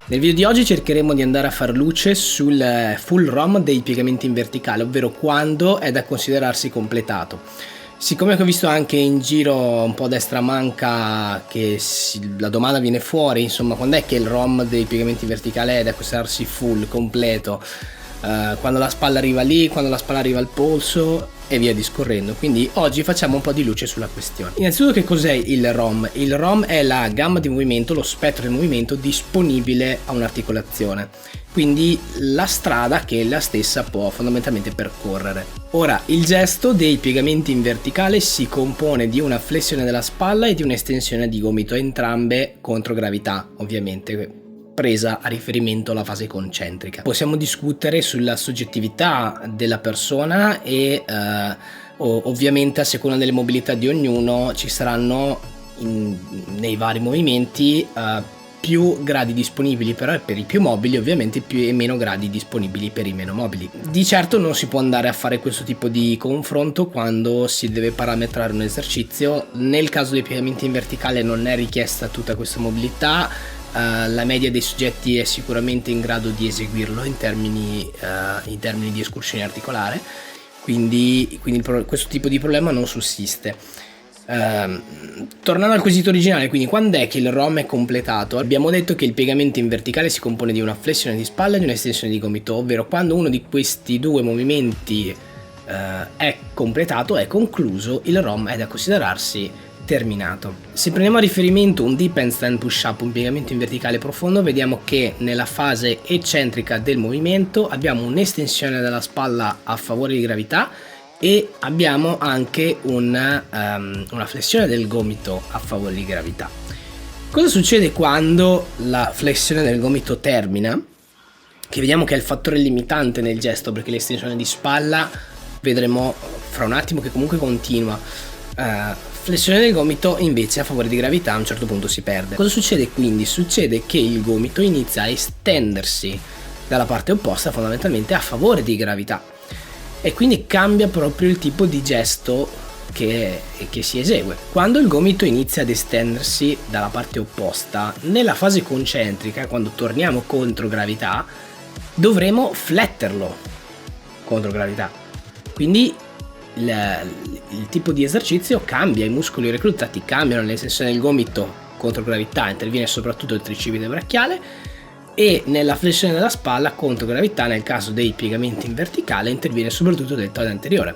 Nel video di oggi cercheremo di andare a far luce sul full ROM dei piegamenti in verticale, ovvero quando è da considerarsi completato. Siccome ho visto anche in giro un po' a destra manca che la domanda viene fuori, insomma, quando è che il ROM dei piegamenti in verticale è da considerarsi full, completo, quando la spalla arriva lì, quando la spalla arriva al polso e via discorrendo. Quindi oggi facciamo un po' di luce sulla questione. Innanzitutto, che cos'è il ROM? Il ROM è la gamma di movimento, lo spettro di movimento disponibile a un'articolazione, quindi la strada che la stessa può fondamentalmente percorrere. Ora, il gesto dei piegamenti in verticale si compone di una flessione della spalla e di un'estensione di gomito, entrambe contro gravità, ovviamente presa a riferimento alla fase concentrica. Possiamo discutere sulla soggettività della persona e ovviamente a seconda delle mobilità di ognuno ci saranno nei vari movimenti più gradi disponibili per i più mobili, ovviamente più e meno gradi disponibili per i meno mobili. Di certo non si può andare a fare questo tipo di confronto quando si deve parametrare un esercizio. Nel caso dei piegamenti in verticale non è richiesta tutta questa mobilità. La media dei soggetti è sicuramente in grado di eseguirlo in termini di escursione articolare, quindi questo tipo di problema non sussiste. Tornando al quesito originale, quindi quando è che il ROM è completato? Abbiamo detto che il piegamento in verticale si compone di una flessione di spalla e di un'estensione di gomito, ovvero quando uno di questi due movimenti è completato, è concluso, il ROM è da considerarsi terminato. Se prendiamo a riferimento un deep handstand push up, un piegamento in verticale profondo, vediamo che nella fase eccentrica del movimento abbiamo un'estensione della spalla a favore di gravità e abbiamo anche una flessione del gomito a favore di gravità. Cosa succede quando la flessione del gomito termina? Che vediamo che è il fattore limitante nel gesto, perché l'estensione di spalla vedremo fra un attimo che comunque continua. Flessione del gomito invece a favore di gravità a un certo punto si perde. Cosa succede quindi? Succede che il gomito inizia a estendersi dalla parte opposta, fondamentalmente a favore di gravità, e quindi cambia proprio il tipo di gesto che si esegue. Quando il gomito inizia ad estendersi dalla parte opposta, nella fase concentrica, quando torniamo contro gravità, dovremo fletterlo contro gravità, quindi il tipo di esercizio cambia, i muscoli reclutati cambiano, l'estensione del gomito contro gravità interviene soprattutto il tricipite brachiale e nella flessione della spalla contro gravità, nel caso dei piegamenti in verticale, interviene soprattutto il deltoide anteriore.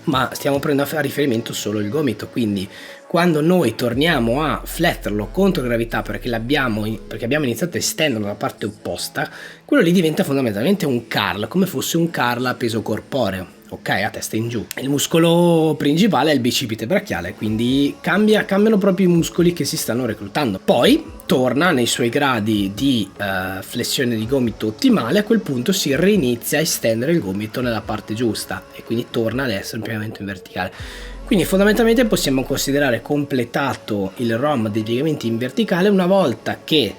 Ma stiamo prendendo a riferimento solo il gomito, quindi quando noi torniamo a fletterlo contro gravità perché abbiamo iniziato a estenderlo dalla parte opposta, quello lì diventa fondamentalmente un curl, come fosse un curl a peso corporeo, ok, a testa in giù. Il muscolo principale è il bicipite brachiale, quindi cambiano proprio i muscoli che si stanno reclutando. Poi torna nei suoi gradi di flessione di gomito ottimale, a quel punto si reinizia a estendere il gomito nella parte giusta e quindi torna ad essere un piegamento in verticale. Quindi fondamentalmente possiamo considerare completato il ROM dei piegamenti in verticale una volta che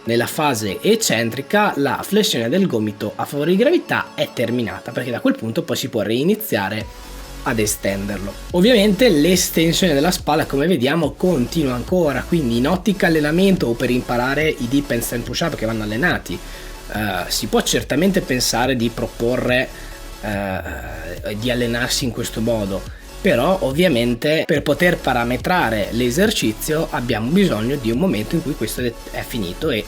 nella fase eccentrica la flessione del gomito a favore di gravità è terminata, perché da quel punto poi si può reiniziare ad estenderlo. Ovviamente l'estensione della spalla, come vediamo, continua ancora, quindi in ottica allenamento o per imparare i deep handstand push up che vanno allenati si può certamente pensare di proporre di allenarsi in questo modo, però ovviamente per poter parametrare l'esercizio abbiamo bisogno di un momento in cui questo è finito, e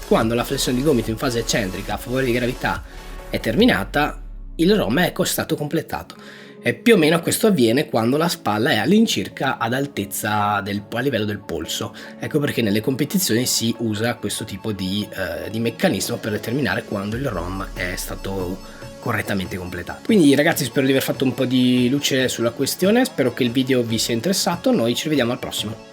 quando la flessione di gomito in fase eccentrica a favore di gravità è terminata, il ROM è stato completato. E più o meno questo avviene quando la spalla è all'incirca ad altezza a livello del polso. Ecco perché nelle competizioni si usa questo tipo di meccanismo per determinare quando il ROM è stato correttamente completato. Quindi ragazzi, spero di aver fatto un po' di luce sulla questione, spero che il video vi sia interessato, noi ci vediamo al prossimo.